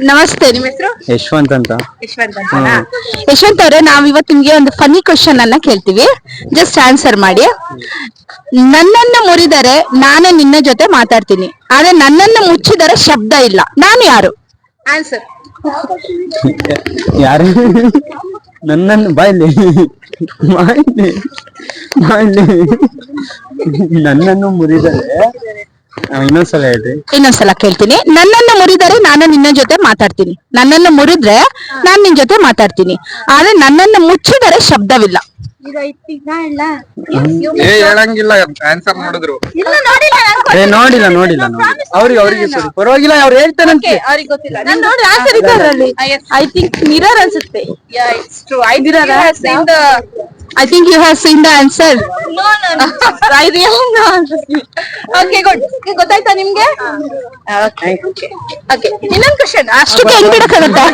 ನಮಸ್ತೆ, ನಿಮ್ಮ ಹೆಸರು? ಯಶವಂತ್ ಅಂತ. ಯಶವಂತ್ ಅಂತ. ಯಶವಂತ್ ಅವರೇ, ನಾವ್ ಇವತ್ತು ನಿಮ್ಗೆ ಒಂದು ಫನಿ ಕ್ವಶನ್ ಅನ್ನ ಕೇಳ್ತೀವಿ, ಜಸ್ಟ್ ಆನ್ಸರ್ ಮಾಡಿ. ನನ್ನನ್ನು ಮುರಿದರೆ ನಾನು ನಿನ್ನ ಜೊತೆ ಮಾತಾಡ್ತೀನಿ, ಆದ್ರೆ ನನ್ನನ್ನು ಮುಚ್ಚಿದರೆ ಶಬ್ದ ಇಲ್ಲ, ನಾನು ಯಾರು? ಆನ್ಸರ್. ಯಾರು? ನನ್ನನ್ನು ಬಾಯ್ಲಿ ಬಾಯ್ಲಿ ಬಾಯ್ಲಿ ನನ್ನನ್ನು ಮುರಿದರೆ, ಇನ್ನೊಂದ್ಸಲ ಹೇಳ್ರಿ. ಇನ್ನೊಂದ್ಸಲ ಕೇಳ್ತೀನಿ. ನನ್ನನ್ನು ಮುರಿದರೆ ನಾನು ನಿನ್ನ ಜೊತೆ ಮಾತಾಡ್ತೀನಿ, ನನ್ನನ್ನು ಮುರಿದ್ರೆ ನಾನ್ ನಿನ್ ಜೊತೆ ಮಾತಾಡ್ತೀನಿ, ಆದ್ರೆ ನನ್ನನ್ನು ಮುಚ್ಚಿದರೆ ಶಬ್ದವಿಲ್ಲ. ಹೇಳಂಗಿಲ್ಲ, ಆನ್ಸರ್ ನೋಡಿದ್ರು. ನೋಡಿಲ್ಲ ಅವ್ರಿಗೆ ಸರಿ ಪರವಾಗಿಲ್ಲ, ಅವ್ರು ಹೇಳ್ತಾರಂತೆ. ಅವ್ರಿಗೆ ಗೊತ್ತಿಲ್ಲ. ನಾನು ನೋಡಿ ಆನ್ಸರ್ ಇದ್ದಾರಲ್ಲಿ. ಐ ಥಿಂಕ್ ಮಿರರ್ ಅನ್ಸುತ್ತೆ. I think you have seen the answer. No. I really know. Okay, good. ಗೊತ್ತಾಯ್ತಾ ನಿಮ್ಗೆ? Okay. ಇನ್ನೊಂದು ಕ್ವಶನ್. ಅಷ್ಟಕ್ಕೆ ಹೆಂಗ್ ಬಿಡಕ್ಕಾಗುತ್ತೆ?